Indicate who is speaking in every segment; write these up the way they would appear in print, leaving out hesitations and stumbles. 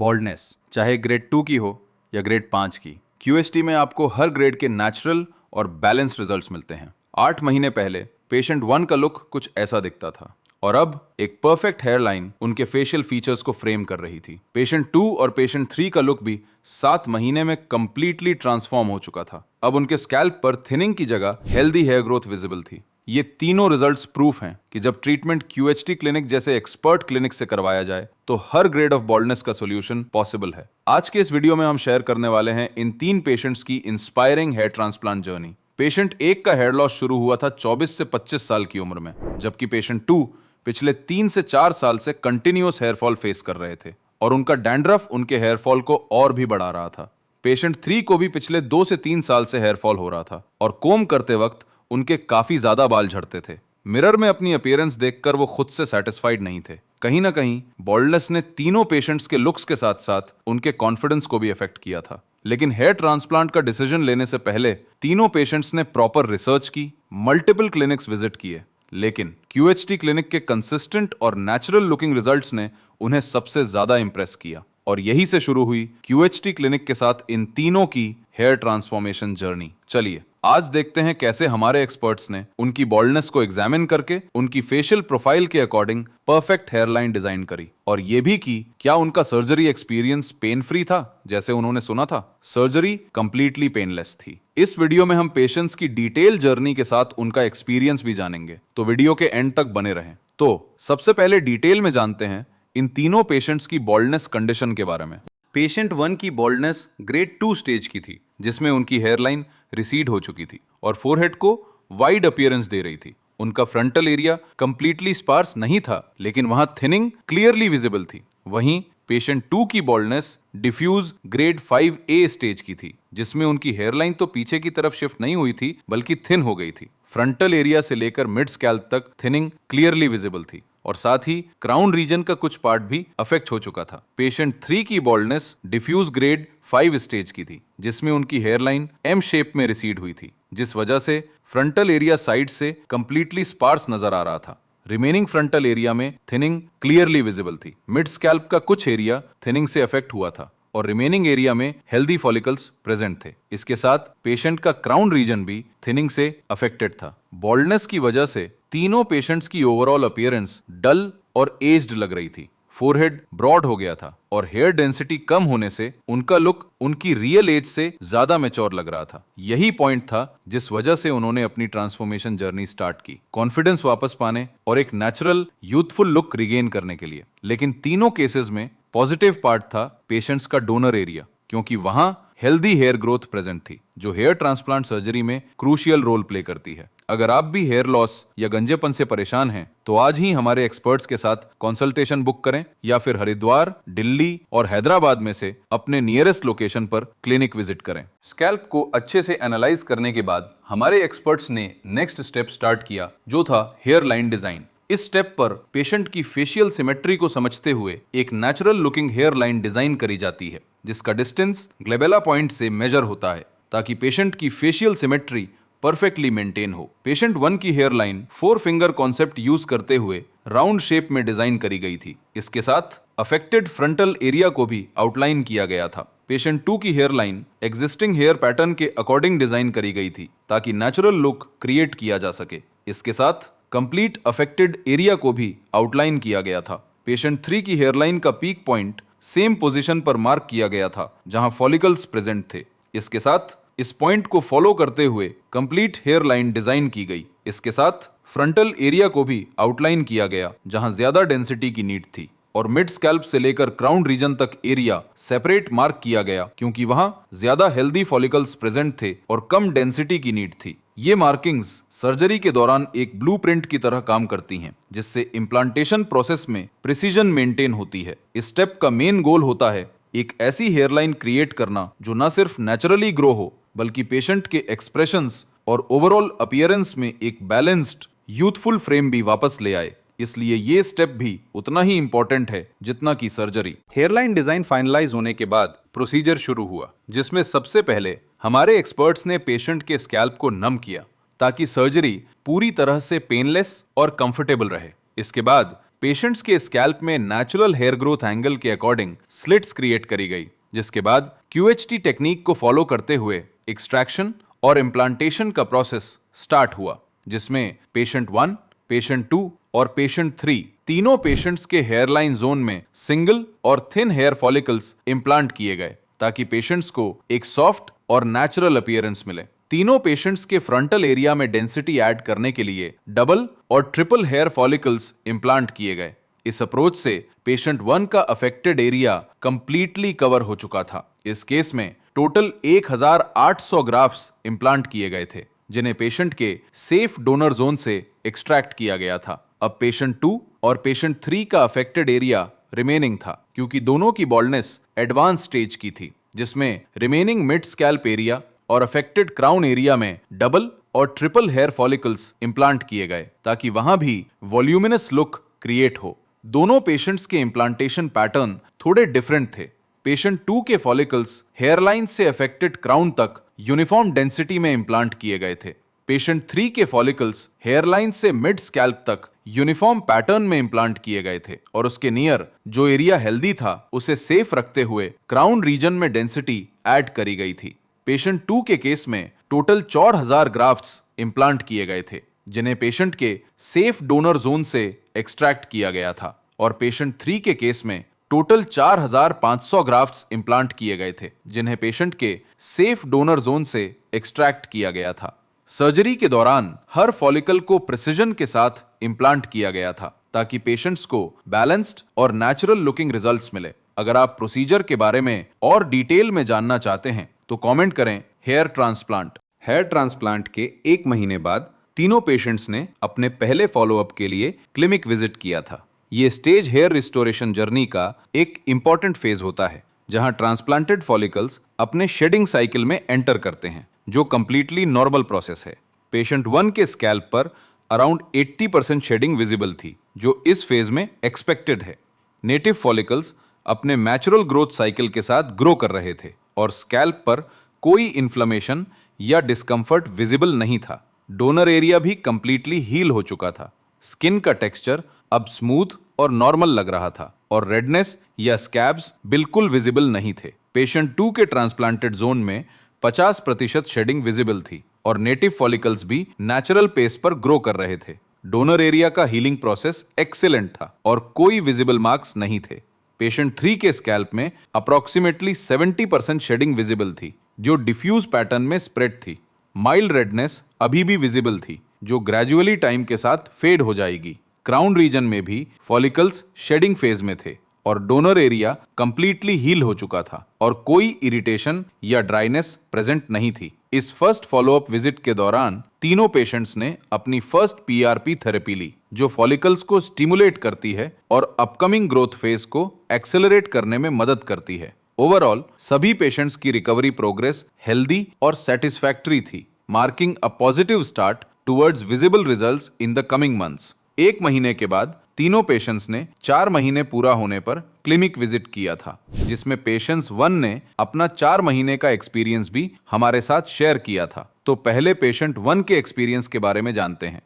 Speaker 1: Baldness, चाहे grade 2 की हो या ग्रेड 5 की, क्यूएसटी में आपको हर ग्रेड के नेचुरल और बैलेंस्ड रिजल्ट्स मिलते हैं। 8 महीने पहले पेशेंट 1 का लुक कुछ ऐसा दिखता था और अब एक परफेक्ट हेयर लाइन उनके फेशियल फीचर्स को फ्रेम कर रही थी। पेशेंट 2 और पेशेंट 3 का लुक भी 7 महीने में कंप्लीटली ट्रांसफॉर्म हो चुका था। अब उनके स्कैल्प पर थिनिंग की जगह हेल्दी हेयर ग्रोथ विजिबल थी। ये तीनों रिजल्ट्स प्रूफ हैं कि जब ट्रीटमेंट क्यूएचटी क्लिनिक जैसे एक्सपर्ट क्लिनिक से करवाया जाए तो हर ग्रेड ऑफ बॉल्डनेस का सॉल्यूशन पॉसिबल है। आज के इस वीडियो में हम शेयर करने वाले हैं इन 3 पेशेंट्स की inspiring hair transplant journey. Patient 1 का हेयर लॉस शुरू हुआ था 24 से 25 साल की उम्र में, जबकि पेशेंट 2 पिछले 3 से 4 साल से कंटिन्यूअस हेयरफॉल फेस कर रहे थे और उनका डैंड्रफ उनके हेयरफॉल को और भी बढ़ा रहा था। पेशेंट 3 को भी पिछले 2 से 3 साल से हेयरफॉल हो रहा था और कोम करते वक्त उनके काफी ज्यादा बाल झड़ते थे। मिरर में अपनी अपीयरेंस देखकर वो खुद से सेटिस्फाइड नहीं थे। कहीं ना कहीं बॉल्डनेस ने तीनों पेशेंट्स के लुक्स के साथ साथ उनके कॉन्फिडेंस को भी अफेक्ट किया था। लेकिन हेयर ट्रांसप्लांट का डिसीजन लेने से पहले तीनों पेशेंट्स ने प्रॉपर रिसर्च की, मल्टीपल क्लिनिक्स विजिट किए, लेकिन क्यूएचटी क्लिनिक के कंसिस्टेंट और नेचुरल लुकिंग रिजल्ट्स ने उन्हें सबसे ज्यादा इंप्रेस किया और यही से शुरू हुई क्यूएचटी क्लिनिक के साथ इन तीनों की हेयर ट्रांसफॉर्मेशन जर्नी। चलिए आज देखते हैं कैसे हमारे एक्सपर्ट्स ने उनकी बॉल्डनेस को एग्जामिन करके उनकी फेशियल प्रोफाइल के अकॉर्डिंग परफेक्ट हेयरलाइन डिजाइन करी और यह भी कि क्या उनका सर्जरी एक्सपीरियंस पेन फ्री था जैसे उन्होंने सुना था। सर्जरी कंप्लीटली पेनलेस थी। इस वीडियो में हम पेशेंट्स की डिटेल जर्नी के साथ उनका एक्सपीरियंस भी जानेंगे, तो वीडियो के एंड तक बने रहें। तो सबसे पहले डिटेल में जानते हैं इन तीनों पेशेंट्स की बॉल्डनेस कंडीशन के बारे में। पेशेंट 1 की बॉल्डनेस ग्रेड 2 स्टेज की थी, जिसमें उनकी हेयरलाइन रिसीड हो चुकी थी और फोरहेड को वाइड अपीयरेंस दे रही थी। उनका फ्रंटल एरिया कंप्लीटली स्पार्स नहीं था, लेकिन वहां थिनिंग क्लियरली विजिबल थी। वहीं पेशेंट 2 की baldness diffuse grade 5A stage की थी, जिसमें उनकी हेयरलाइन तो पीछे की तरफ शिफ्ट नहीं हुई थी बल्कि थिन हो गई थी। फ्रंटल एरिया से लेकर मिड स्कैल्प तक थिनिंग क्लियरली विजिबल थी और साथ ही क्राउन रीजन का कुछ पार्ट भी अफेक्ट हो चुका था। पेशेंट 3 की बॉल्डनेस डिफ्यूज ग्रेड 5 स्टेज की थी, जिसमें उनकी हेयरलाइन एम शेप में रिसीड हुई थी, जिस वजह से फ्रंटल एरिया साइड से कंप्लीटली स्पार्स नजर आ रहा था। रिमेनिंग फ्रंटल एरिया में थिनिंग क्लियरली विजिबल थी। मिड स्कैल्प का कुछ एरिया थिनिंग से अफेक्ट हुआ था और रिमेनिंग एरिया में हेल्दी फॉलिकल्स प्रेजेंट थे। इसके साथ पेशेंट का क्राउन रीजन भी थिनिंग से अफेक्टेड था। बॉल्डनेस की वजह से तीनों पेशेंट्स की ओवरऑल अपीयरेंस डल और एज्ड लग रही थी। फोरहेड ब्रॉड हो गया था और हेयर डेंसिटी कम होने से उनका लुक उनकी रियल एज से ज्यादा मैच्योर लग रहा था। यही पॉइंट था जिस वजह से उन्होंने अपनी ट्रांसफॉर्मेशन जर्नी स्टार्ट की, कॉन्फिडेंस वापस पाने और एक नेचुरल यूथफुल लुक रिगेन करने के लिए। लेकिन तीनों केसेस में पॉजिटिव पार्ट था पेशेंट्स का डोनर एरिया, क्योंकि वहां हेल्दी हेयर ग्रोथ प्रेजेंट थी, जो हेयर ट्रांसप्लांट सर्जरी में क्रूशियल रोल प्ले करती है। अगर आप भी हेयर लॉस या गंजेपन से परेशान हैं, तो आज ही हमारे एक्सपर्ट्स के साथ कंसल्टेशन बुक करें या फिर हरिद्वार, दिल्ली और हैदराबाद में से अपने नियरेस्ट लोकेशन पर क्लिनिक विजिट करें। स्कैल्प को अच्छे से एनालाइज करने के बाद हमारे एक्सपर्ट्स ने नेक्स्ट स्टेप स्टार्ट किया, जो था हेयर लाइन डिजाइन। इस स्टेप पर पेशेंट की फेशियल सिमेट्री को समझते हुए एक natural looking hair line design करी जाती है, जिसका डिस्टेंस ग्लेबेला पॉइंट से मेजर होता है ताकि पेशेंट की फेशियल सिमेट्री परफेक्टली मेंटेन हो। पेशेंट 1 की hair line 4 finger concept use करते हुए राउंड शेप में डिजाइन करी गई थी। इसके साथ अफेक्टेड फ्रंटल एरिया को भी आउटलाइन किया गया था। पेशेंट 2 की hair line existing hair pattern के अकॉर्डिंग डिजाइन करी गई थी ताकि नेचुरल लुक क्रिएट किया जा सके। इसके साथ कंप्लीट अफेक्टेड एरिया को भी आउटलाइन किया गया था। पेशेंट 3 की हेयरलाइन का पीक पॉइंट सेम पोजीशन पर मार्क किया गया था जहां फॉलिकल्स प्रेजेंट थे। इसके साथ इस पॉइंट को फॉलो करते हुए कंप्लीट हेयर लाइन डिजाइन की गई। इसके साथ फ्रंटल एरिया को भी आउटलाइन किया गया जहां ज्यादा डेंसिटी की नीड थी और मिड स्कैल्प से लेकर क्राउन रीजन तक एरिया सेपरेट मार्क किया गया, क्योंकि वहां ज्यादा हेल्दी फॉलिकल्स प्रेजेंट थे और कम डेंसिटी की नीड थी। ये मार्किंग्स सर्जरी के दौरान एक ब्लूप्रिंट की तरह काम करती हैं, जिससे इम्प्लांटेशन प्रोसेस में प्रिसीजन मेंटेन होती है। इस स्टेप का मेन गोल होता है एक ऐसी हेयरलाइन क्रिएट करना जो न सिर्फ नेचुरली ग्रो हो, बल्कि पेशेंट के एक्सप्रेशंस और ओवरऑल अपीयरेंस में एक बैलेंस्ड यूथफुल फ्रेम भी वापस ले आए। इसलिए ये स्टेप भी उतना ही इंपॉर्टेंट है जितना कि सर्जरी। हेयरलाइन डिजाइन फाइनलाइज होने के बाद प्रोसीजर शुरू हुआ, जिसमें सबसे पहले हमारे एक्सपर्ट्स ने पेशेंट के स्कैल्प को नम किया ताकि सर्जरी पूरी तरह से पेनलेस और कंफर्टेबल रहे। इसके बाद पेशेंट्स के स्कैल्प में नेचुरल हेयर ग्रोथ एंगल के अकॉर्डिंग स्लिट्स क्रिएट करी गई, जिसके बाद क्यूएचटी टेक्निक को फॉलो करते हुए एक्सट्रैक्शन और इम्प्लांटेशन का प्रोसेस स्टार्ट हुआ, जिसमें पेशेंट 1, पेशेंट 2 और पेशेंट 3 तीनों पेशेंट्स के हेयरलाइन जोन में सिंगल और थिन हेयर फॉलिकल्स इम्प्लांट किए गए ताकि पेशेंट्स को एक सॉफ्ट और नेचुरल अपीयरेंस मिले। तीनों पेशेंट्स के फ्रंटल एरिया में डेंसिटी ऐड करने के लिए डबल और ट्रिपल हेयर फॉलिकल्स इम्प्लांट किए गए। इस अप्रोच से पेशेंट 1 का अफेक्टेड एरिया कंप्लीटली कवर हो चुका था। इस केस में टोटल 1800 ग्राफ्ट्स इम्प्लांट किए गए थे, जिन्हें पेशेंट के सेफ डोनर जोन से एक्सट्रैक्ट किया गया था। अब पेशेंट 2 और पेशेंट 3 का अफेक्टेड एरिया रिमेनिंग था, क्योंकि दोनों की बॉल्डनेस एडवांस स्टेज की थी, जिसमें रिमेनिंग मिड स्कैल्प एरिया और अफेक्टेड क्राउन एरिया में डबल और ट्रिपल हेयर फॉलिकल्स इम्प्लांट किए गए ताकि वहां भी वॉल्यूमिनस लुक क्रिएट हो। दोनों पेशेंट्स के इम्प्लांटेशन पैटर्न थोड़े डिफरेंट थे। पेशेंट 2 के फॉलिकल्स हेयरलाइन से अफेक्टेड क्राउन तक यूनिफॉर्म डेंसिटी में इम्प्लांट किए गए थे। पेशेंट 3 के फॉलिकल्स हेयरलाइन से मिड स्कैल्प तक यूनिफॉर्म पैटर्न में इम्प्लांट किए गए थे और उसके नियर जो एरिया हेल्दी था उसे सेफ रखते हुए क्राउन रीजन में डेंसिटी ऐड करी गई थी। पेशेंट 2 के केस में टोटल 4000 ग्राफ्ट्स इम्प्लांट किए गए थे, जिन्हें पेशेंट के सेफ डोनर जोन से एक्सट्रैक्ट किया गया था, और पेशेंट 3 के केस में टोटल 4500 ग्राफ्ट्स इम्प्लांट किए गए थे, जिन्हें पेशेंट के सेफ डोनर जोन से एक्सट्रैक्ट किया गया था। सर्जरी के दौरान हर फॉलिकल को प्रिसिजन के साथ इम्प्लांट किया गया था ताकि पेशेंट्स को बैलेंस्ड और नेचुरल लुकिंग रिजल्ट्स मिले। अगर आप प्रोसीजर के बारे में और डिटेल में जानना चाहते हैं तो कमेंट करें हेयर ट्रांसप्लांट। हेयर ट्रांसप्लांट के 1 महीने बाद तीनों पेशेंट्स ने अपने पहले फॉलोअप के लिए क्लिनिक विजिट किया था। ये स्टेज हेयर रिस्टोरेशन जर्नी का एक इंपॉर्टेंट फेज होता है, जहां ट्रांसप्लांटेड फॉलिकल्स अपने शेडिंग साइकिल में एंटर करते हैं, जो कंप्लीटली नॉर्मल प्रोसेस है। पेशेंट 1 के स्कैल्प पर अराउंड 80% शेडिंग विजिबल थी, जो इस फेज में एक्सपेक्टेड है। नेटिव फॉलिकल्स अपने नेचुरल ग्रोथ साइकिल के साथ ग्रो कर रहे थे और स्कैल्प पर कोई इन्फ्लेमेशन या डिस्कम्फर्ट विजिबल नहीं था। डोनर एरिया भी कंप्लीटली हील हो चुका था। स्किन का टेक्सचर अब स्मूथ और नॉर्मल लग रहा था और रेडनेस या स्कैब्स बिल्कुल विजिबल नहीं थे। पेशेंट 2 के ट्रांसप्लांटेड जोन में 50% शेडिंग विजिबल थी और नेटिव फॉलिकल्स भी नेचुरल पेस पर ग्रो कर रहे थे। डोनर एरिया का हीलिंग प्रोसेस एक्सीलेंट था और कोई विजिबल मार्क्स नहीं थे। पेशेंट 3 के स्कैल्प में अप्रोक्सीमेटली 70% शेडिंग विजिबल थी, जो डिफ्यूज पैटर्न में स्प्रेड थी। माइल्ड रेडनेस अभी भी विजिबल थी, जो ग्रेजुअली टाइम के साथ फेड हो जाएगी। क्राउन रीजन में भी फॉलिकल्स शेडिंग फेज में थे और डोनर एरिया कंप्लीटली हील हो चुका था और कोई इरिटेशन या ड्राइनेस प्रेजेंट नहीं थी। इस फर्स्ट फॉलोअप विजिट के दौरान तीनों पेशेंट्स ने अपनी फर्स्ट पीआरपी थेरेपी ली, जो फॉलिकल्स को स्टिमुलेट करती है और अपकमिंग ग्रोथ फेज को एक्सेलरेट करने में मदद करती है। ओवरऑल सभी पेशेंट्स की रिकवरी प्रोग्रेस हेल्दी और सेटिस्फैक्टरी थी, marking a positive start towards visible results in the coming months. 1 महीने के बाद तीनों पेशेंट्स ने 4 महीने पूरा होने पर क्लिनिक विजिट किया था, जिसमें पेशेंट्स 1 ने अपना 4 महीने का एक्सपीरियंस भी हमारे साथ शेयर किया था। तो पहले पेशेंट 1 के एक्सपीरियंस के बारे में जानते हैं।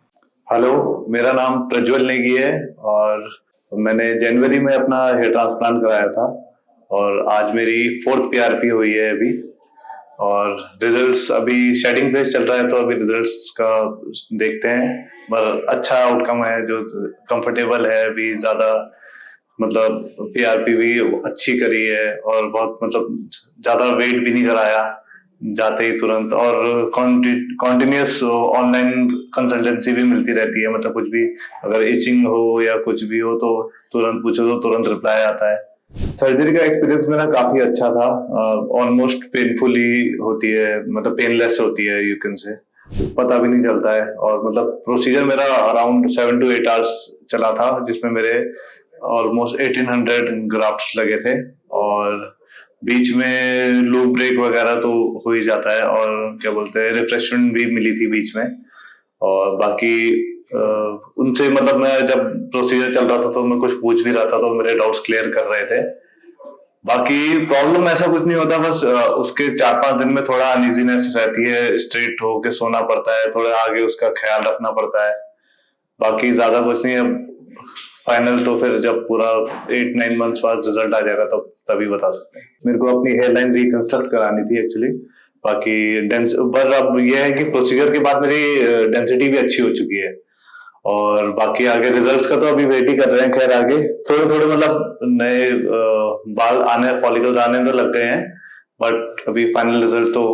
Speaker 2: हेलो, मेरा नाम प्रज्वल नेगी है और मैंने जनवरी में अपना हेयर ट्रांसप्लांट कराया था और आज मेरी 4th पीआरपी हुई है अभी। और रिजल्ट्स अभी शेडिंग फेज चल रहा है, तो अभी रिजल्ट्स का देखते हैं। पर अच्छा आउटकम है, जो कंफर्टेबल है। अभी ज्यादा मतलब पीआरपी भी अच्छी करी है और बहुत मतलब ज्यादा वेट भी नहीं कराया जाते ही तुरंत। और कॉन्टिन्यूस ऑनलाइन कंसल्टेंसी भी मिलती रहती है, मतलब कुछ भी अगर इचिंग हो या कुछ भी हो तो तुरंत पूछो तो तुरंत रिप्लाई आता है। सर्जरी का एक्सपीरियंस मेरा काफी अच्छा था। ऑलमोस्ट पेनफुली होती है, मतलब पेनलेस होती है, यू कैन से। पता भी नहीं चलता है। और मतलब प्रोसीजर मेरा अराउंड 7 to 8 आवर्स चला था, जिसमें मेरे ऑलमोस्ट 1800 ग्राफ्ट्स लगे थे और बीच में लूप ब्रेक वगैरह तो हो ही जाता है और क्या बोलते हैं रिफ्रेशमेंट भी मिली थी बीच में। और बाकी उनसे मतलब मैं जब प्रोसीजर चल रहा था तो मैं कुछ पूछ भी रहा था, तो मेरे डाउट्स क्लियर कर रहे थे। बाकी प्रॉब्लम ऐसा कुछ नहीं होता, बस उसके 4-5 दिन में थोड़ा अनइजीनेस रहती है, स्ट्रेट होके सोना पड़ता है, थोड़ा आगे उसका ख्याल रखना पड़ता है। बाकी ज्यादा कुछ नहीं है, फाइनल तो फिर जब पूरा 8-9 मंथ्स बाद रिजल्ट आ जाएगा तब तभी बता सकते हैं। मेरे को अपनी हेयर लाइन रिकंस्ट्रक्ट करानी थी एक्चुअली। बाकी पर अब ये है कि प्रोसीजर के बाद मेरी डेंसिटी भी अच्छी हो चुकी है। और बाकी आगे रिजल्ट्स का तो अभी वेट ही कर रहे हैं। खैर आगे थोड़े थोड़े मतलब नए बाल आने, फॉलिकल्स आने तो लग गए हैं, बट अभी फाइनल रिजल्ट तो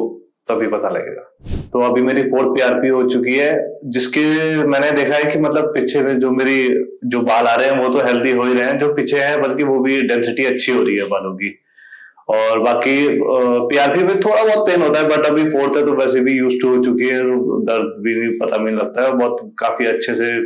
Speaker 2: तभी पता लगेगा। तो अभी मेरी 4th पीआरपी हो चुकी है, जिसके मैंने देखा है कि मतलब पीछे में जो बाल आ रहे हैं वो तो हेल्दी हो ही रहे हैं, जो पीछे हैं बल्कि वो भी डेंसिटी अच्छी हो रही है बालों की। और बाकी पीआरपी में थोड़ा बहुत पेन होता है, बट अभी 4th है तो वैसे भी यूज टू हो चुकी है, दर्द भी पता भी नहीं लगता है। बहुत काफी अच्छे से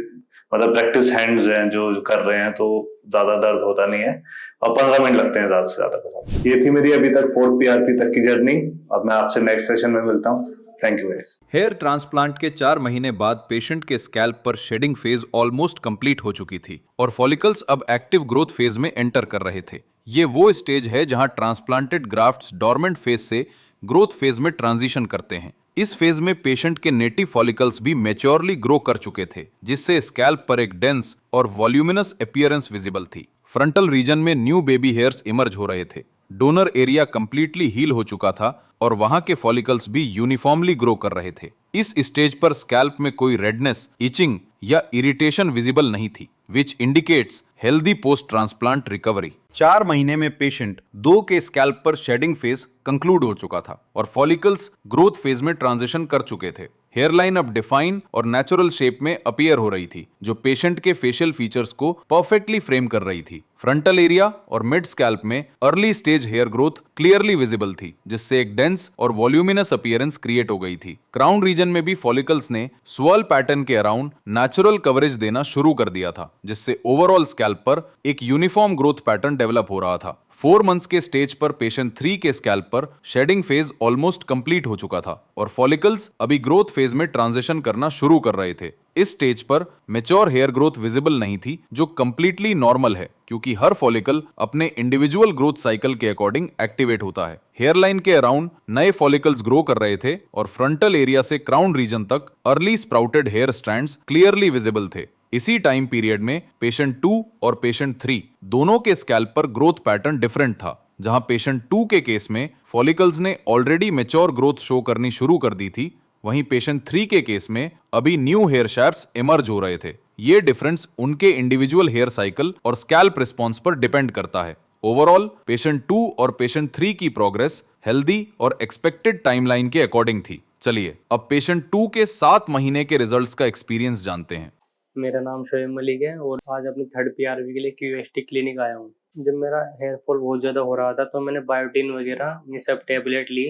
Speaker 2: मतलब प्रैक्टिस हैंड्स हैं जो कर रहे हैं, तो ज्यादा दर्द होता नहीं है और 15 मिनट लगते हैं ज्यादा से ज्यादा के साथ। ये थी मेरी अभी तक 4th पीआरपी तक की जर्नी। अब मैं आपसे नेक्स्ट सेशन में मिलता हूँ। Thank you guys.
Speaker 1: Hair transplant के 4 महीने बाद पेशेंट के स्कैल्प पर शेडिंग फेज ऑलमोस्ट कंप्लीट हो चुकी थी और फॉलिकल्स अब एक्टिव ग्रोथ फेज में एंटर कर रहे थे। ये वो स्टेज है जहां ट्रांसप्लांटेड ग्राफ्ट्स डोरमेंट फेज से ग्रोथ फेज में ट्रांजिशन करते हैं। इस फेज में पेशेंट के नेटिव फॉलिकल्स भी मैच्योरली ग्रो कर चुके थे, जिससे स्कैल्प पर एक डेंस और वॉल्यूमिनस अपीयरेंस विजिबल थी। फ्रंटल रीजन में न्यू बेबी हेयर्स इमर्ज हो रहे थे। डोनर एरिया कंप्लीटली हील हो चुका था और वहां के फॉलिकल्स भी यूनिफॉर्मली ग्रो कर रहे थे। इस स्टेज पर स्कैल्प में कोई रेडनेस, इचिंग या इरिटेशन विजिबल नहीं थी, which indicates healthy post transplant recovery. 4 महीने में पेशेंट 2 के स्कैल्प पर शेडिंग फेज कंक्लूड हो चुका था और फॉलिकल्स ग्रोथ फेज में ट्रांजिशन कर चुके थे। हेयरलाइन अब डिफाइन और नेचुरल शेप में अपीयर हो रही थी, जो पेशेंट के फेशियल फीचर्स को परफेक्टली फ्रेम कर रही थी। फ्रंटल एरिया और मिड स्कैल्प में early stage hair growth clearly visible थी, जिससे एक डेंस और वॉल्यूमिनस अपीयरेंस क्रिएट हो गई थी। क्राउन रीजन में भी फॉलिकल्स ने स्वर्ल पैटर्न के अराउंड नेचुरल कवरेज देना शुरू कर दिया था, जिससे ओवरऑल स्कैल्प पर एक यूनिफॉर्म ग्रोथ पैटर्न डेवलप हो रहा था। 4 मंथ्स के स्टेज पर पेशेंट 3 के स्कैल्प पर शेडिंग फेज ऑलमोस्ट कंप्लीट हो चुका था और फॉलिकल्स अभी ग्रोथ फेज में ट्रांजिशन करना शुरू कर रहे थे। इस स्टेज पर मैच्योर हेयर ग्रोथ विजिबल नहीं थी, जो कंप्लीटली नॉर्मल है, क्योंकि हर फॉलिकल अपने इंडिविजुअल ग्रोथ साइकिल के अकॉर्डिंग एक्टिवेट होता है। हेयरलाइन के अराउंड नए फॉलिकल्स ग्रो कर रहे थे और फ्रंटल एरिया से क्राउन रीजन तक early sprouted hair strands clearly visible थे। इसी टाइम पीरियड में पेशेंट 2 और पेशेंट 3 दोनों के स्कैल्प पर ग्रोथ पैटर्न डिफरेंट था। जहां पेशेंट 2 के केस में फॉलिकल्स ने ऑलरेडी मैच्योर ग्रोथ शो करनी शुरू कर दी थी, वहीं पेशेंट 3 के केस में अभी न्यू हेयर शैफ्ट्स इमर्ज हो रहे थे। ये डिफरेंस उनके इंडिविजुअल हेयर साइकिल और स्कैल्प रिस्पॉन्स पर डिपेंड करता है। ओवरऑल पेशेंट 2 और पेशेंट 3 की प्रोग्रेस हेल्दी और एक्सपेक्टेड टाइमलाइन के अकॉर्डिंग थी। चलिए अब पेशेंट 2 के 7 महीने के रिजल्ट्स का एक्सपीरियंस जानते हैं।
Speaker 3: मेरा नाम शोएब मलिक है और आज अपनी 3rd पीआरपी के लिए क्यूएसटी क्लिनिक आया हूँ। जब मेरा हेयर फॉल बहुत ज़्यादा हो रहा था तो मैंने बायोटिन वगैरह ये सब टेबलेट ली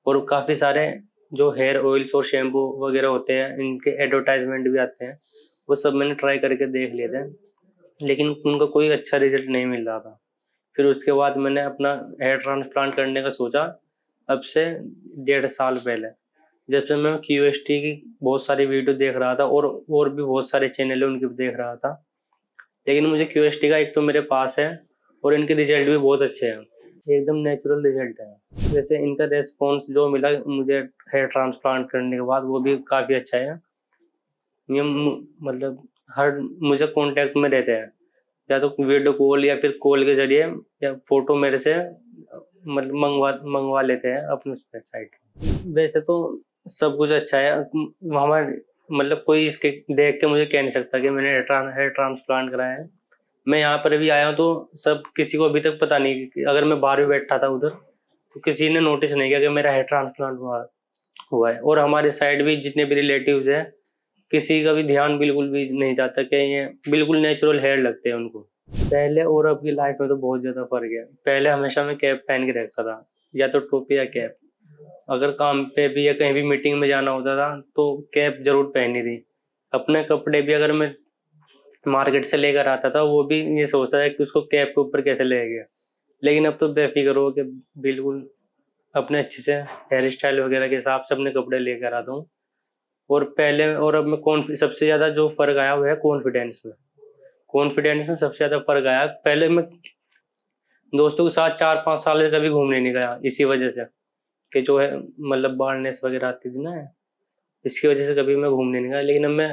Speaker 3: और काफ़ी सारे जो हेयर ऑयल्स और शैम्पू वगैरह होते हैं इनके एडवर्टाइजमेंट भी आते हैं, वो सब मैंने ट्राई करके देख लिए थे, लेकिन उनका कोई अच्छा रिजल्ट नहीं मिल रहा था। फिर उसके बाद मैंने अपना हेयर ट्रांसप्लांट करने का सोचा, अब से 1.5 साल पहले। जब से मैं क्यूएसटी की बहुत सारी वीडियो देख रहा था और भी बहुत सारे चैनल उनके देख रहा था, लेकिन मुझे क्यूएसटी का एक तो मेरे पास है और इनके रिजल्ट भी बहुत अच्छे हैं, एकदम नेचुरल रिजल्ट है। जैसे इनका रेस्पॉन्स जो मिला मुझे हेयर ट्रांसप्लांट करने के बाद वो भी काफ़ी अच्छा है। ये मतलब हर मुझे कांटेक्ट में रहते हैं, या तो वीडियो कॉल या फिर कॉल के जरिए या फोटो मेरे से मतलब मंगवा लेते हैं अपनी वेबसाइट। वैसे तो सब कुछ अच्छा है, हमारे मतलब कोई इसके देख के मुझे कह नहीं सकता कि मैंने हेयर ट्रांसप्लांट कराया है। मैं यहाँ पर भी आया हूँ तो सब किसी को अभी तक पता नहीं कि अगर मैं बाहर भी बैठा था उधर तो किसी ने नोटिस नहीं किया कि मेरा हेयर ट्रांसप्लांट हुआ है। और हमारे साइड भी जितने भी रिलेटिव्स हैं किसी का भी ध्यान बिल्कुल भी नहीं जाता कि ये बिल्कुल नेचुरल हेयर लगते हैं उनको। पहले और अब की लाइफ में तो बहुत ज़्यादा फर्क है। पहले हमेशा मैं कैप पहन के रखता था, या तो टोपी या कैप। अगर काम पे भी या कहीं भी मीटिंग में जाना होता था तो कैप जरूर पहनी थी। अपने कपड़े भी अगर मैं मार्केट से लेकर आता था वो भी ये सोचता था कि उसको कैप के ऊपर कैसे ले गया। लेकिन अब तो बेफिक्र हो कि बिल्कुल अपने अच्छे से हेयर स्टाइल वगैरह के हिसाब से अपने कपड़े लेकर आता हूँ। और पहले और अब मैं सबसे ज़्यादा जो फ़र्क आया वो है कॉन्फिडेंस में सबसे ज़्यादा फ़र्क आया। पहले मैं दोस्तों के साथ 4-5 साल से कभी घूमने नहीं गया, इसी वजह से कि जो है मतलब बार्डनेस वगैरह आती थी ना, इसकी वजह से कभी मैं घूमने नहीं गया। लेकिन अब मैं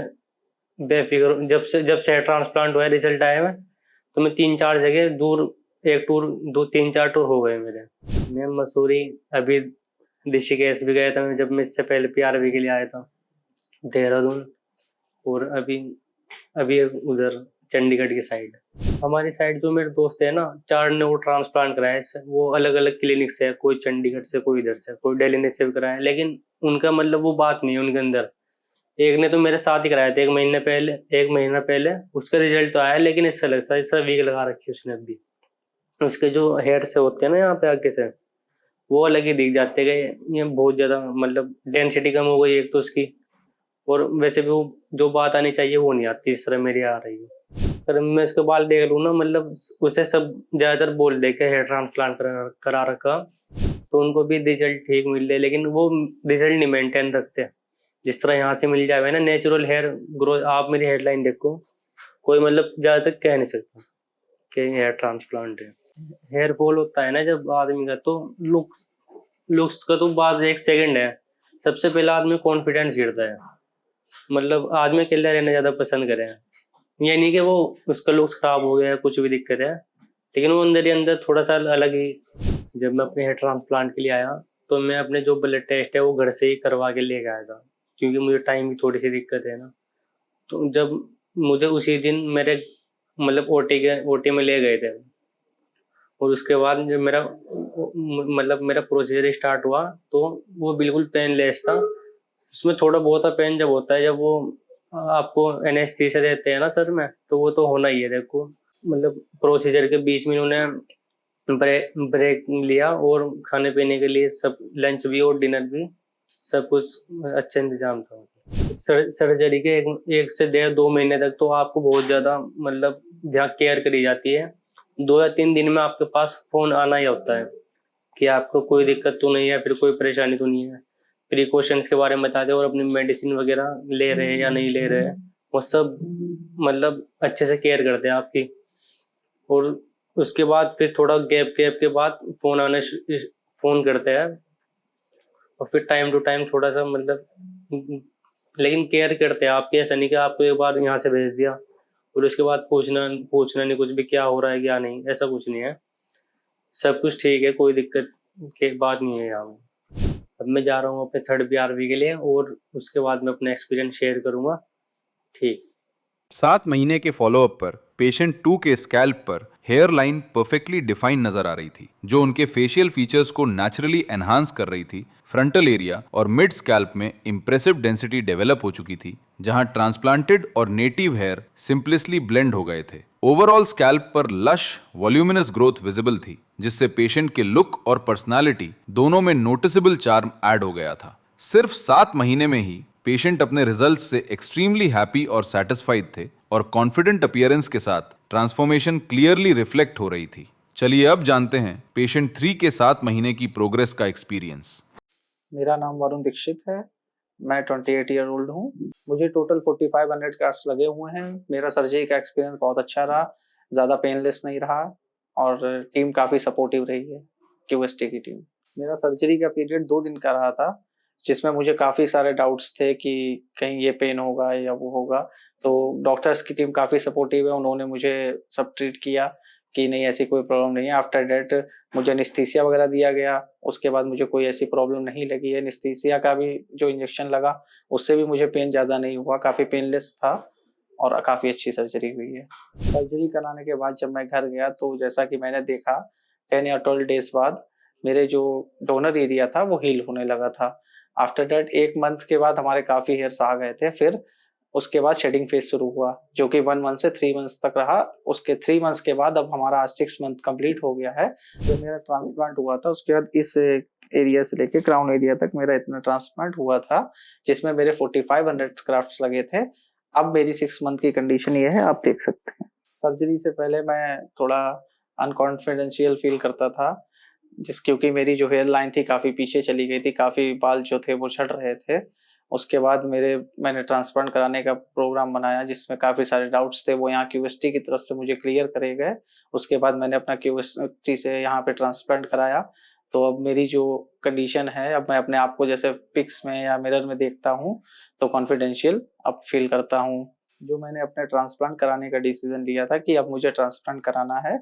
Speaker 3: बेफिक्र जब से हेयर ट्रांसप्लांट हुआ है, रिजल्ट आया है, तो मैं 3-4 जगह दूर, एक टूर, 2-3-4 टूर हो गए मेरे। मैं मसूरी, अभी ऋषिकेश भी गया था मैं, जब मैं इससे पहले पीआरवी के लिए आया था, देहरादून, और अभी अभी उधर चंडीगढ़ की साइड। हमारी साइड जो मेरे दोस्त है ना, 4 ने वो ट्रांसप्लांट कराया है। वो अलग अलग क्लिनिक से है, कोई चंडीगढ़ से, कोई इधर से, कोई दिल्ली ने से भी कराया है, लेकिन उनका मतलब वो बात नहीं है उनके अंदर। एक ने तो मेरे साथ ही कराया था 1 महीना पहले, उसका रिजल्ट तो आया, लेकिन इससे लगता है इससे वीक लगा रखी है उसने अभी। उसके जो हेयर से होते हैं ना यहाँ पे आगे से, वो अलग ही दिख जाते गए। ये बहुत ज्यादा मतलब डेंसिटी कम हो गई एक तो उसकी, और वैसे भी वो जो बात आनी चाहिए वो नहीं आती, इस तरह मेरी आ रही है। अगर मैं उसके बाल देख लूँ ना, मतलब उसे सब ज्यादातर बोल दे के हेयर ट्रांसप्लांट करा रखा, तो उनको भी रिजल्ट ठीक मिल रहे, लेकिन वो रिजल्ट नहीं मेंटेन रखते। जिस तरह यहाँ से मिल जाए ना नेचुरल हेयर ग्रोथ, आप मेरी हेडलाइन देखो, कोई मतलब ज्यादा तक कह नहीं सकता कि हेयर ट्रांसप्लांट है। हेयर फॉल होता है ना जब आदमी का, तो लुक्स लुक्स का तो बात एक सेकंड है। सबसे पहले आदमी कॉन्फिडेंस गिरता है, मतलब आदमी अकेला रहना ज्यादा पसंद करे। ये नहीं कि वो उसका लुक्स खराब हो गया है, कुछ भी दिक्कत है, लेकिन वो अंदर ही अंदर थोड़ा सा अलग ही। जब मैं अपने हेयर ट्रांसप्लांट के लिए आया, तो मैं अपने जो ब्लड टेस्ट है वो घर से ही करवा के लेके आया था, क्योंकि मुझे टाइम की थोड़ी सी दिक्कत है ना। तो जब मुझे उसी दिन मेरे मतलब ओटी में ले गए थे, और उसके बाद जब मेरा प्रोसीजर स्टार्ट हुआ, तो वो बिल्कुल पेनलेस था। उसमें थोड़ा बहुत पेन जब होता है, जब वो आपको एनेस्थीसिया देते हैं ना सर में, तो वो तो होना ही है देखो। मतलब प्रोसीजर के बीच में उन्होंने ब्रेक लिया, और खाने पीने के लिए सब, लंच भी और डिनर भी, सब कुछ अच्छा इंतजाम था। सर्जरी के 1 से 1.5-2 महीने तक तो आपको बहुत ज्यादा मतलब ध्यान केयर करी जाती है। 2 या 3 दिन में आपके पास फोन आना ही होता है कि आपको कोई दिक्कत तो नहीं है, फिर कोई परेशानी तो नहीं है, प्रिकॉशंस के बारे में बताते हैं, और अपनी मेडिसिन वगैरह ले रहे हैं या नहीं ले रहे हैं, वो सब मतलब अच्छे से केयर करते हैं आपकी। और उसके बाद फिर थोड़ा गैप गैप के बाद फोन करते हैं, और फिर टाइम टू टाइम थोड़ा सा मतलब, लेकिन केयर करते हैं आपकी। ऐसा नहीं कि आपको एक बार यहाँ से भेज दिया और उसके बाद पूछना पूछना नहीं कुछ भी, क्या हो रहा है क्या नहीं, ऐसा कुछ नहीं है। सब कुछ ठीक है, कोई दिक्कत की बात नहीं है यहाँ में। अब मैं जा रहा हूँ अपने 3rd पीआरवी के लिए, और उसके बाद मैं अपना एक्सपीरियंस शेयर करूंगा। ठीक।
Speaker 1: 7 महीने के फॉलोअप पर पेशेंट 2 के स्कैल्प पर हेयर लाइन परफेक्टली डिफाइन नजर आ रही थी, जो उनके फेशियल फीचर्स को नेचुरली एनहांस कर रही थी। फ्रंटल एरिया और मिड स्कैल्प में इंप्रेसिव डेंसिटी डेवलप हो चुकी थी, जहां ट्रांसप्लांटेड और नेटिव हेयर सिंपलेसली ब्लेंड हो गए थे। ओवरऑल स्कैल्प पर लश वॉल्यूमिनस ग्रोथ विजिबल थी, जिससे पेशेंट के लुक और पर्सनालिटी दोनों में नोटिसेबल चार्म ऐड हो गया था। सिर्फ 7 महीने में ही पेशेंट अपने रिजल्ट से एक्सट्रीमली हैप्पी और सेटिस्फाइड थे, और कॉन्फिडेंट अपीयरेंस के साथ ट्रांसफॉर्मेशन क्लियरली रिफ्लेक्ट हो रही थी। चलिए अब जानते हैं पेशेंट 3 के 7 महीने की प्रोग्रेस का एक्सपीरियंस।
Speaker 4: मेरा नाम वरुण दीक्षित है। मैं 28 ईयर ओल्ड हूँ। मुझे टोटल 4500 कार्ड्स लगे हुए हैं। मेरा सर्जरी का एक्सपीरियंस बहुत अच्छा रहा, ज़्यादा पेनलेस नहीं रहा, और टीम काफ़ी सपोर्टिव रही है, क्यूएसटी की टीम। मेरा सर्जरी का पीरियड 2 दिन का रहा था, जिसमें मुझे काफ़ी सारे डाउट्स थे कि कहीं ये पेन होगा या वो होगा। तो डॉक्टर्स की टीम काफ़ी सपोर्टिव है, उन्होंने मुझे सब ट्रीट किया कि नहीं ऐसी कोई प्रॉब्लम नहीं है। आफ्टर दैट मुझे एनेस्थीसिया वगैरह दिया गया, उसके बाद मुझे कोई ऐसी प्रॉब्लम नहीं लगी है। एनेस्थीसिया का भी जो इंजेक्शन लगा, उससे भी मुझे पेन ज़्यादा नहीं हुआ, काफ़ी पेनलेस था, और काफ़ी अच्छी सर्जरी हुई है। सर्जरी कराने के बाद जब मैं घर गया, तो जैसा कि मैंने देखा 10 या 12 डेज़ बाद मेरे जो डोनर एरिया था वो हील होने लगा था। आफ्टर दैट 1 मंथ के बाद हमारे काफ़ी हेयर्स आ गए थे। फिर उसके बाद शेडिंग फेज़ शुरू हुआ, जो कि 1 मंथ से 3 मंथ्स तक रहा। उसके 3 मंथ्स के बाद अब हमारा आज 6 मंथ कंप्लीट हो गया है। जब मेरा ट्रांसप्लांट हुआ था, उसके बाद इस एरिया से लेके क्राउन एरिया तक मेरा इतना ट्रांसप्लांट हुआ था, जिसमें मेरे 4500 ग्राफ्ट्स लगे थे। अब मेरी 6 मंथ की कंडीशन ये है, आप देख सकते हैं। सर्जरी से पहले मैं थोड़ा अनकॉन्फिडेंशियल फील करता था, क्योंकि मेरी जो हेयर लाइन थी काफ़ी पीछे चली गई थी, काफ़ी बाल जो थे वो झड़ रहे थे। उसके बाद मैंने ट्रांसप्लांट कराने का प्रोग्राम बनाया, जिसमें काफ़ी सारे डाउट्स थे, वो यहाँ क्यूएसटी की तरफ से मुझे क्लियर करे गए। उसके बाद मैंने अपना क्यूएसटी से यहाँ पे ट्रांसप्लांट कराया। तो अब मेरी जो कंडीशन है, अब मैं अपने आप को जैसे पिक्स में या मिरर में देखता हूँ, तो कॉन्फिडेंशियल अब फील करता हूँ। जो मैंने अपने ट्रांसप्लांट कराने का डिसीजन लिया था कि अब मुझे ट्रांसप्लांट कराना है,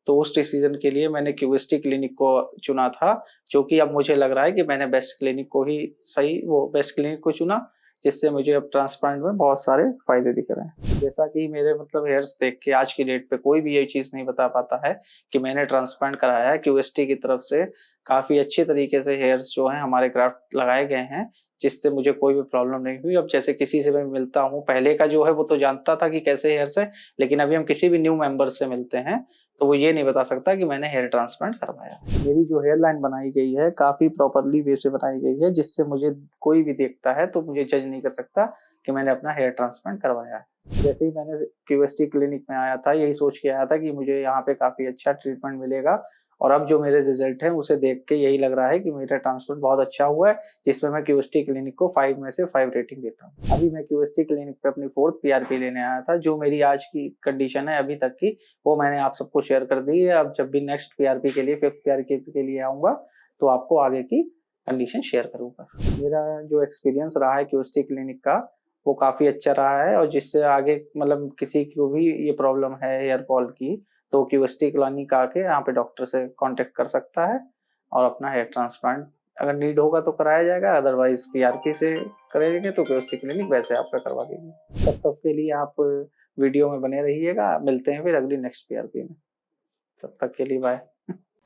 Speaker 4: तो उस डिसीजन के लिए मैंने क्यूएसटी क्लिनिक को चुना था, जो कि अब मुझे लग रहा है कि मैंने बेस्ट क्लिनिक को ही बेस्ट क्लिनिक को चुना, जिससे मुझे अब ट्रांसप्लांट में बहुत सारे फायदे दिख रहे हैं। जैसा कि मेरे मतलब हेयर्स देख के आज की डेट पे कोई भी ये चीज़ नहीं बता पाता है कि मैंने ट्रांसप्लांट कराया है। क्यूएसटी की तरफ से काफ़ी अच्छे तरीके से हेयर्स जो हैं हमारे ग्राफ्ट लगाए गए हैं, जिससे मुझे कोई भी प्रॉब्लम नहीं हुई। अब जैसे किसी से मैं मिलता हूँ, पहले का जो है वो तो जानता था कि कैसे हेयर्स है, लेकिन अभी हम किसी भी न्यू मेंबर से मिलते हैं, तो वो ये नहीं बता सकता कि मैंने हेयर ट्रांसप्लांट करवाया। मेरी जो हेयर लाइन बनाई गई है, काफ़ी प्रॉपर्ली वे से बनाई गई है, जिससे मुझे कोई भी देखता है तो मुझे जज नहीं कर सकता कि मैंने अपना हेयर ट्रांसप्लांट करवाया है। जैसे ही मैंने क्यूएसटी क्लिनिक में आया था, यही सोच के आया था कि मुझे यहाँ पे काफ़ी अच्छा ट्रीटमेंट मिलेगा, और अब जो मेरे रिजल्ट हैं उसे देख के यही लग रहा है कि मेरा ट्रांसप्लांट बहुत अच्छा हुआ है, जिसमें मैं क्यूएसटी क्लिनिक को 5 में से 5 रेटिंग देता हूँ। अभी मैं क्यूएसटी क्लिनिक पे अपनी 4th पीआरपी लेने आया था। जो मेरी आज की कंडीशन है अभी तक की, वो मैंने आप सबको शेयर कर दी है। अब जब भी नेक्स्ट पीआरपी के लिए 5th पीआरपी के लिए आऊँगा, तो आपको आगे की कंडीशन शेयर करूँगा। मेरा जो एक्सपीरियंस रहा है क्यूएसटी क्लिनिक का, वो काफ़ी अच्छा रहा है, और जिससे आगे मतलब किसी को भी ये प्रॉब्लम है हेयर फॉल की, तो क्यूएसटी क्लिनिक आके यहाँ पे डॉक्टर से कांटेक्ट कर सकता है और अपना हेयर ट्रांसप्लांट अगर नीड होगा तो कराया जाएगा, अदरवाइज पीआरपी से करेंगे तो क्यूएसटी क्लिनिक वैसे आपका करवा देगी। तब तक के लिए आप वीडियो में बने रहिएगा। मिलते हैं फिर अगली नेक्स्ट पीआरपी में। तब तक के लिए बाय।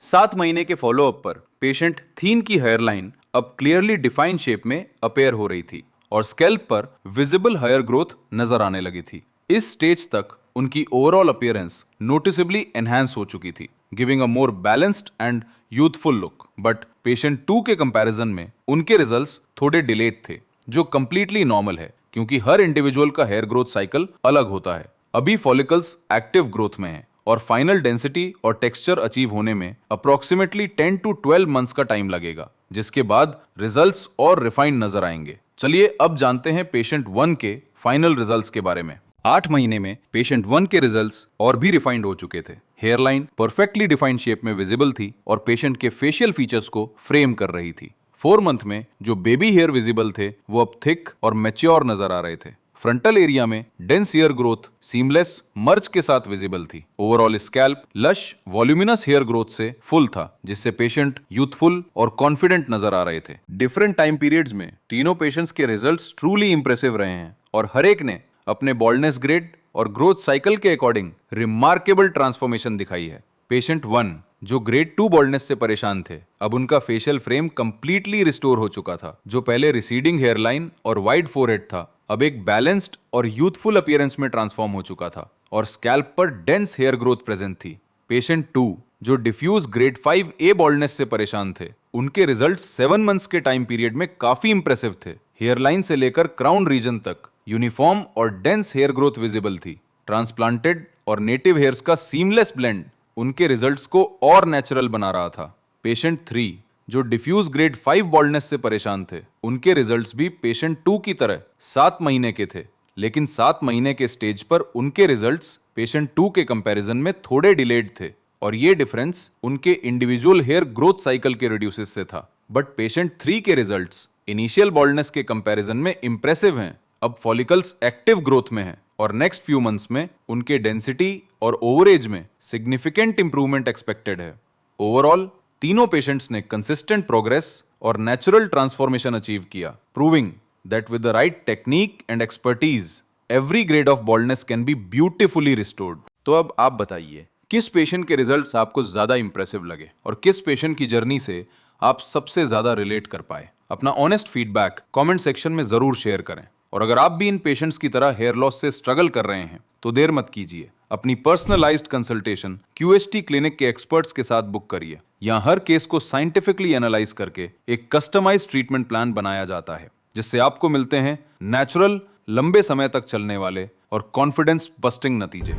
Speaker 1: 7 महीने के फॉलोअप पर पेशेंट थीन की हेयरलाइन अब क्लियरली डिफाइंड शेप में अपेयर हो रही थी और स्कैल्प पर विजिबल हेयर ग्रोथ नजर आने लगी थी। इस स्टेज तक उनकी ओवरऑल अपीयरेंस नोटिसेबली एनहांस हो चुकी थी, giving a more balanced and youthful look. But patient 2 के कंपैरिजन में उनके रिजल्ट्स थोड़े डिलेड थे, जो कंप्लीटली नॉर्मल है क्योंकि हर इंडिविजुअल का हेयर ग्रोथ साइकिल अलग होता है। अभी फॉलिकल्स एक्टिव ग्रोथ में हैं और फाइनल डेंसिटी और टेक्सचर अचीव होने में अप्रोक्सीमेटली 10 to 12 मंथ्स का टाइम लगेगा, जिसके बाद रिजल्ट्स और रिफाइंड नजर आएंगे। चलिए अब जानते हैं पेशेंट 1 के फाइनल रिजल्ट्स के बारे में। 8 महीने में पेशेंट 1 के रिजल्ट्स और भी रिफाइंड हो चुके थे। हेयरलाइन परफेक्टली डिफाइंड शेप में विजिबल थी और पेशेंट के फेशियल फीचर्स को फ्रेम कर रही थी। 4 मंथ में जो बेबी हेयर विजिबल थे वो अब थिक और मैच्योर नजर आ रहे थे। फ्रंटल एरिया में dense hair growth seamless merge के साथ विजिबल थी। Overall scalp lush voluminous hair growth से फुल था, जिससे पेशेंट यूथफुल और कॉन्फिडेंट नजर आ रहे थे। डिफरेंट टाइम पीरियड्स में तीनों पेशेंट्स के रिजल्ट्स ट्रूली इंप्रेसिव रहे हैं और हर एक ने अपने बॉल्डनेस ग्रेड और ग्रोथ साइकिल के अकॉर्डिंग रिमार्केबल ट्रांसफॉर्मेशन दिखाई है। पेशेंट 1 जो ग्रेड 2 बॉल्डनेस से परेशान थे, अब उनका फेशियल फ्रेम कंप्लीटली रिस्टोर हो चुका था। जो पहले रिसीडिंग हेयरलाइन और वाइड फोरहेड था, अब एक बैलेंस्ड और यूथफुल अपीयरेंस में ट्रांसफॉर्म हो चुका था और स्कैल्प पर डेंस हेयर ग्रोथ प्रेजेंट थी। पेशेंट 2 जो डिफ्यूज ग्रेड 5A बॉल्डनेस से परेशान थे, उनके रिजल्ट्स 7 मंथ्स के टाइम पीरियड में काफी इंप्रेसिव थे। हेयरलाइन से लेकर क्राउन रीजन तक यूनिफॉर्म और डेंस हेयर ग्रोथ विजिबल थी। ट्रांसप्लांटेड और नेटिव हेयर्स का सीमलेस ब्लेंड उनके रिजल्ट्स को और नेचुरल बना रहा था। पेशेंट 3 जो डिफ्यूज ग्रेड 5 बॉल्डनेस से परेशान थे, उनके रिजल्ट्स भी पेशेंट 2 की तरह 7 महीने के थे, लेकिन 7 महीने के स्टेज पर उनके रिजल्ट्स पेशेंट 2 के कंपैरिजन में थोड़े डिलेड थे और ये डिफरेंस उनके इंडिविजुअल हेयर ग्रोथ साइकिल के रिड्यूसेस से था। बट पेशेंट 3 के रिजल्ट्स इनिशियल बॉल्डनेस के कंपैरिजन में इंप्रेसिव हैं। अब फॉलिकल्स एक्टिव ग्रोथ में हैं और नेक्स्ट फ्यू मंथ्स में उनके डेंसिटी और ओवरेज में सिग्निफिकेंट इंप्रूवमेंट एक्सपेक्टेड है। ओवरऑल तीनों पेशेंट्स ने कंसिस्टेंट प्रोग्रेस और नेचुरल ट्रांसफॉर्मेशन अचीव किया, proving that with the right technique and expertise every grade of baldness can be beautifully restored. तो अब आप बताइए, किस पेशेंट के रिजल्ट्स आपको ज्यादा इंप्रेसिव लगे और किस पेशेंट की जर्नी से आप सबसे ज्यादा रिलेट कर पाए? अपना ऑनेस्ट फीडबैक कमेंट सेक्शन में जरूर शेयर करें। और अगर आप भी इन पेशेंट्स की तरह हेयर लॉस से स्ट्रगल कर रहे हैं तो देर मत कीजिए, अपनी पर्सनलाइज्ड कंसल्टेशन क्यूएसटी क्लिनिक के एक्सपर्ट्स के साथ बुक करिए। यहाँ हर केस को साइंटिफिकली एनालाइज करके एक कस्टमाइज्ड ट्रीटमेंट प्लान बनाया जाता है, जिससे आपको मिलते हैं नेचुरल, लंबे समय तक चलने वाले और कॉन्फिडेंस बस्टिंग नतीजे।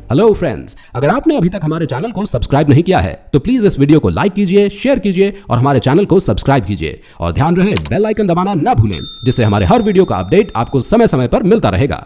Speaker 5: हेलो फ्रेंड्स, अगर आपने अभी तक हमारे चैनल को सब्सक्राइब नहीं किया है तो प्लीज इस वीडियो को लाइक कीजिए, शेयर कीजिए और हमारे चैनल को सब्सक्राइब कीजिए और ध्यान रहे बेल आइकन दबाना ना भूलें, जिससे हमारे हर वीडियो का अपडेट आपको समय समय पर मिलता रहेगा।